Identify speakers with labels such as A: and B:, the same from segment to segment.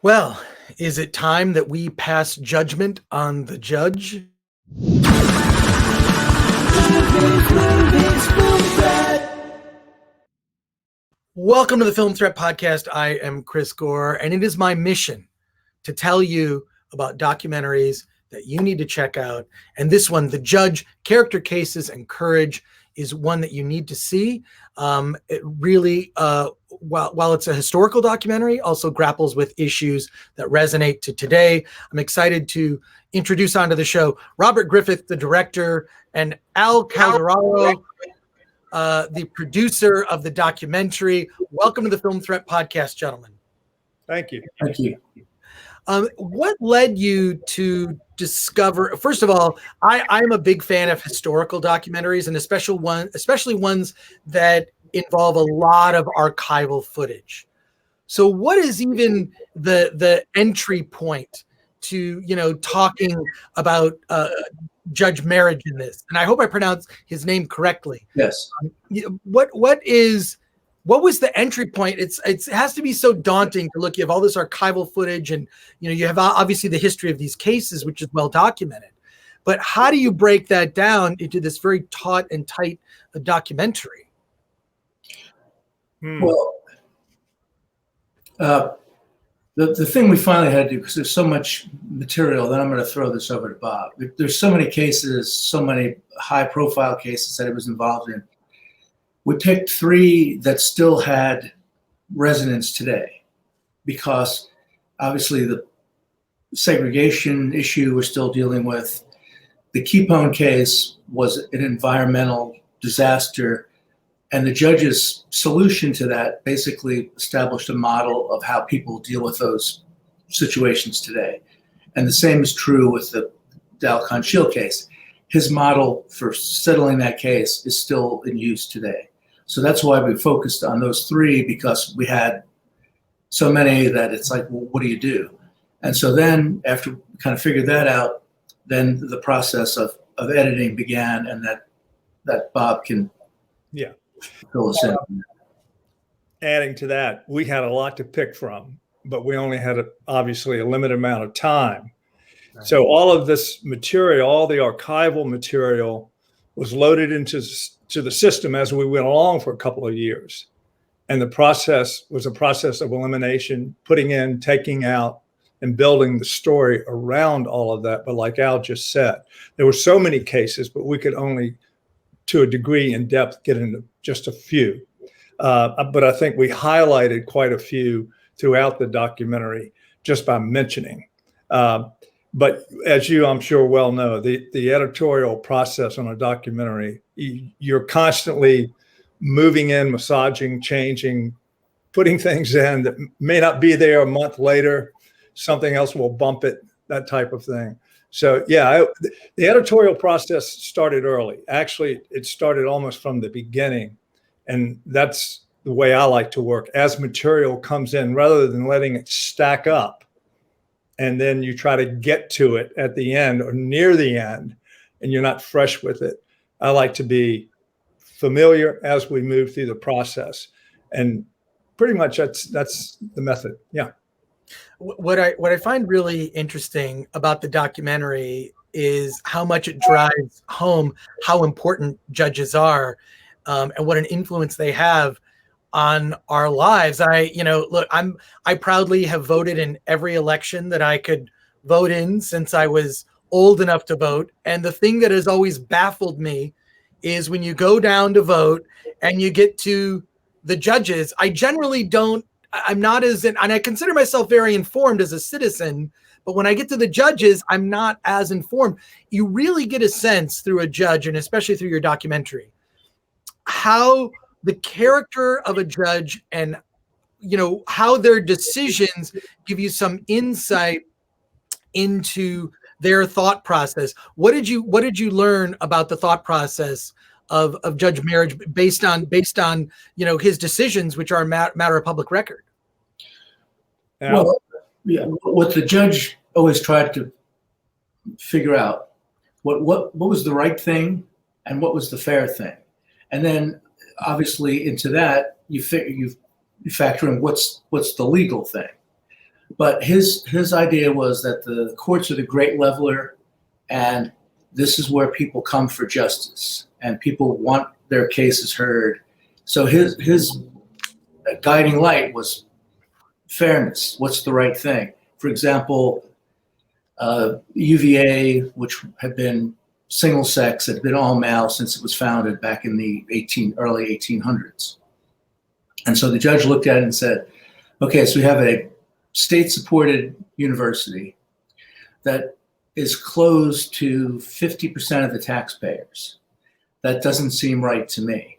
A: Well, is it time that we pass judgment on the judge? Welcome to the Film Threat Podcast. I am Chris Gore, and it is my mission to tell you about documentaries that you need to check out. And this one, The Judge, Character Cases and Courage, is one that you need to see. It really, while it's a historical documentary, also grapples with issues that resonate to today. I'm excited to introduce onto the show Robert Griffith, the director, and Al Calderaro, the producer of the documentary. Welcome to the Film Threat Podcast, gentlemen.
B: Thank you.
C: Thank you.
A: What led you to discover? First of all, I'm a big fan of historical documentaries, and especially ones that involve a lot of archival footage. So, what is even the entry point to talking about Judge Merhige in this? And I hope I pronounced his name correctly.
C: Yes.
A: What was the entry point? It has to be so daunting to look. You have all this archival footage, and you have obviously the history of these cases, which is well documented. But how do you break that down into this very taut and tight documentary?
C: Well, the thing we finally had to do, because there's so much material, then I'm going to throw this over to Bob. There's so many cases, so many high-profile cases that it was involved in. We picked three that still had resonance today, because obviously the segregation issue we're still dealing with. The Keepone case was an environmental disaster, and the judge's solution to that basically established a model of how people deal with those situations today. And the same is true with the Dalcon Shield case. His model for settling that case is still in use today. So that's why we focused on those three, because we had so many that it's like, well, what do you do? And so then after we kind of figured that out, then the process of editing began, and that Bob can fill us in.
B: Adding to that, we had a lot to pick from, but we only had obviously a limited amount of time. Right. So all of this material, all the archival material, was loaded into the system as we went along for a couple of years. And the process was a process of elimination, putting in, taking out, and building the story around all of that. But like Al just said, there were so many cases, but we could only, to a degree in depth, get into just a few. But I think we highlighted quite a few throughout the documentary just by mentioning. But as you, I'm sure, well know, the editorial process on a documentary, you're constantly moving in, massaging, changing, putting things in that may not be there a month later. Something else will bump it, that type of thing. So, yeah, the editorial process started early. Actually, it started almost from the beginning. And that's the way I like to work. As material comes in, rather than letting it stack up, and then you try to get to it at the end or near the end, and you're not fresh with it. I like to be familiar as we move through the process. And pretty much that's the method. Yeah.
A: What I find really interesting about the documentary is how much it drives home how important judges are, and what an influence they have on our lives. I proudly have voted in every election that I could vote in since I was old enough to vote. And the thing that has always baffled me is when you go down to vote and you get to the judges, I'm not as, and I consider myself very informed as a citizen, but when I get to the judges, I'm not as informed. You really get a sense through a judge, and especially through your documentary, how the character of a judge and how their decisions give you some insight into their thought process. What did you learn about the thought process of Judge Merhige based on his decisions, which are a matter of public record?
C: Well, yeah, what the judge always tried to figure out what was the right thing and what was the fair thing, and then obviously into that you factor in what's the legal thing. But his idea was that the courts are the great leveler, and this is where people come for justice, and people want their cases heard. So his guiding light was fairness. What's the right thing? For example, UVA, which had been single sex, had been all male since it was founded back in the early 1800s. And so the judge looked at it and said, okay, so we have a state-supported university that is closed to 50% of the taxpayers. That doesn't seem right to me.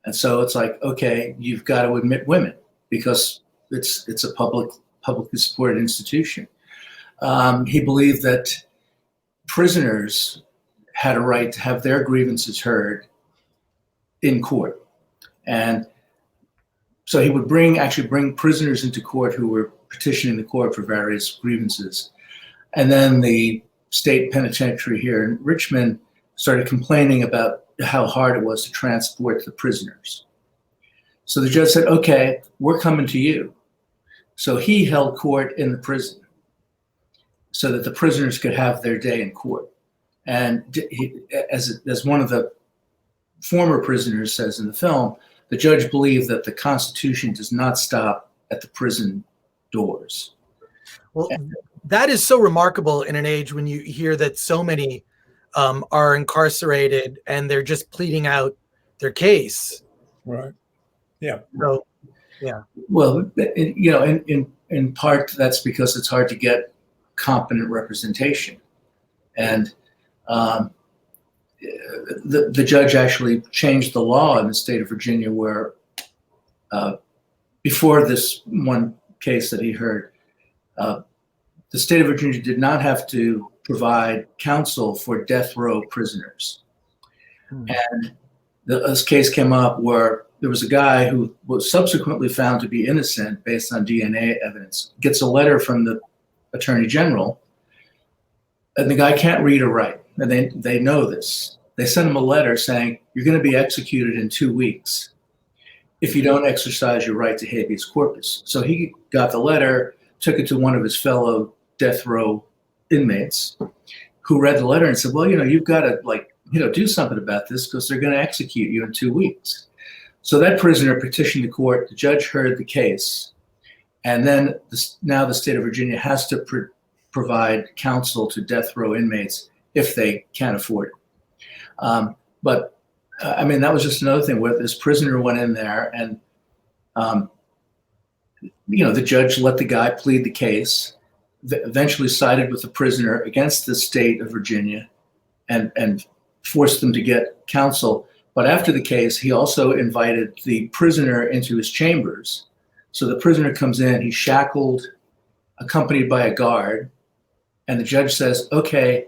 C: And so it's like, okay, you've got to admit women because it's a publicly supported institution. He believed that prisoners had a right to have their grievances heard in court. And so he would actually bring prisoners into court who were petitioning the court for various grievances. And then the state penitentiary here in Richmond started complaining about how hard it was to transport the prisoners. So the judge said, okay, we're coming to you. So he held court in the prison so that the prisoners could have their day in court. And as one of the former prisoners says in the film, the judge believed that the Constitution does not stop at the prison doors.
A: Well, that is so remarkable in an age when you hear that so many are incarcerated and they're just pleading out their case.
B: Right. Yeah.
A: So, yeah.
C: Well, you know, in part that's because it's hard to get competent representation, and the judge actually changed the law in the state of Virginia where before this one case that he heard, the state of Virginia did not have to provide counsel for death row prisoners. And this case came up where there was a guy who was subsequently found to be innocent based on DNA evidence, gets a letter from the attorney general, and the guy can't read or write. And they know this. They send him a letter saying, you're going to be executed in 2 weeks if you don't exercise your right to habeas corpus. So he got the letter, took it to one of his fellow death row inmates who read the letter and said, well, you know, you've got to do something about this because they're going to execute you in 2 weeks. So that prisoner petitioned the court. The judge heard the case. And then now the state of Virginia has to provide counsel to death row inmates if they can't afford it. But I mean, that was just another thing where this prisoner went in there and, you know, the judge let the guy plead the case, eventually sided with the prisoner against the state of Virginia and forced them to get counsel. But after the case, he also invited the prisoner into his chambers. So the prisoner comes in, he's shackled, accompanied by a guard, and the judge says, okay,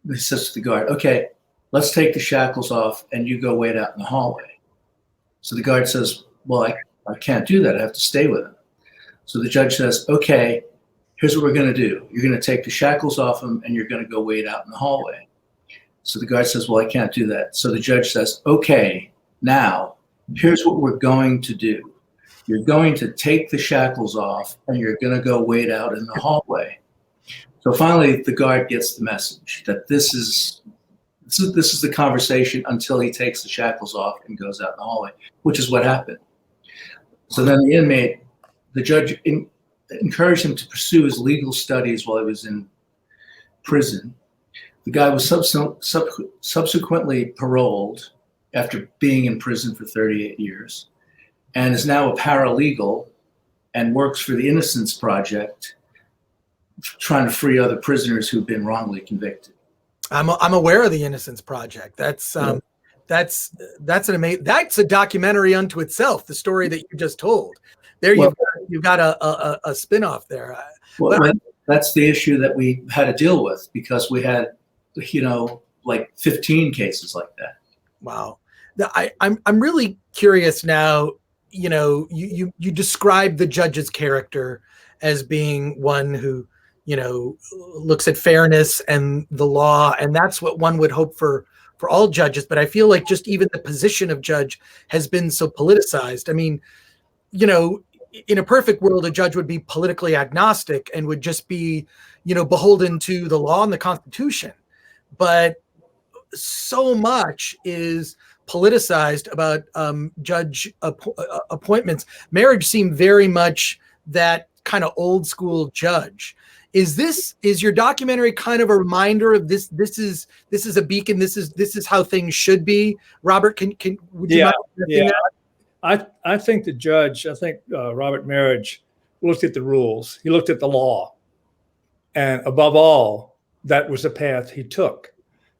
C: he says to the guard, okay, let's take the shackles off and you go wait out in the hallway. So the guard says, well, I can't do that. I have to stay with him. So the judge says, okay, here's what we're going to do. You're going to take the shackles off him and you're going to go wait out in the hallway. So the guard says, well, I can't do that. So the judge says, okay, now here's what we're going to do. You're going to take the shackles off and you're going to go wait out in the hallway. So finally, the guard gets the message that this is the conversation until he takes the shackles off and goes out in the hallway, which is what happened. So then the judge encouraged him to pursue his legal studies while he was in prison. The guy was subsequently paroled after being in prison for 38 years and is now a paralegal and works for the Innocence Project, trying to free other prisoners who've been wrongly convicted.
A: I'm aware of the Innocence Project. That's an amazing. That's a documentary unto itself. The story that you just told. There you've got a spinoff there.
C: Well, that's the issue that we had to deal with because we had, like 15 cases like that.
A: Wow. I'm really curious now. You describe the judge's character as being one who, looks at fairness and the law, and that's what one would hope for all judges. But I feel like just even the position of judge has been so politicized. I mean, in a perfect world, a judge would be politically agnostic and would just be, beholden to the law and the Constitution. But so much is politicized about judge appointments. Merhige seemed very much that kind of old school judge. Is your documentary kind of a reminder of this? This is a beacon. This is how things should be. Robert, would you mind addressing that?
B: I think the judge, Robert Merhige looked at the rules. He looked at the law, and above all, that was the path he took.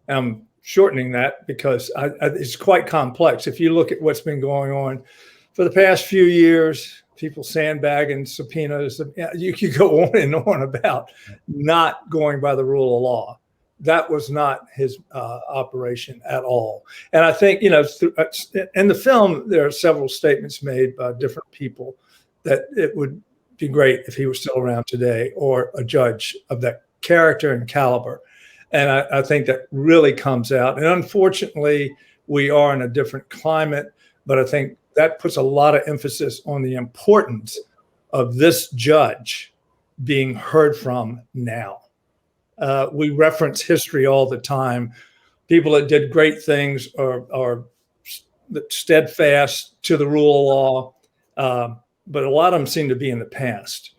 B: I'm shortening that because it's quite complex. If you look at what's been going on for the past few years, people sandbagging subpoenas, you could go on and on about not going by the rule of law. That was not his operation at all. And I think, in the film, there are several statements made by different people that it would be great if he was still around today, or a judge of that character and caliber. And I think that really comes out. And unfortunately, we are in a different climate, but I think that puts a lot of emphasis on the importance of this judge being heard from now. We reference history all the time. People that did great things are steadfast to the rule of law, but a lot of them seem to be in the past.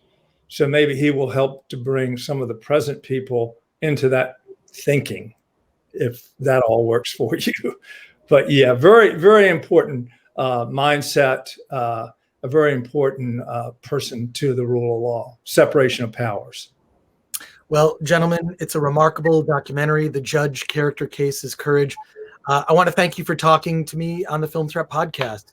B: So maybe he will help to bring some of the present people into that thinking, if that all works for you. But yeah, very, very important mindset, a very important person to the rule of law, separation of powers.
A: Well, gentlemen, it's a remarkable documentary. The judge character case is courage. I want to thank you for talking to me on the Film Threat podcast.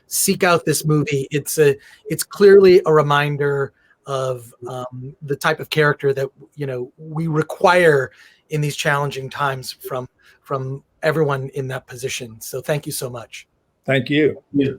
A: Seek out this movie. It's clearly a reminder of the type of character that we require in these challenging times from everyone in that position. So thank you so much.
B: Thank you.
C: Yeah.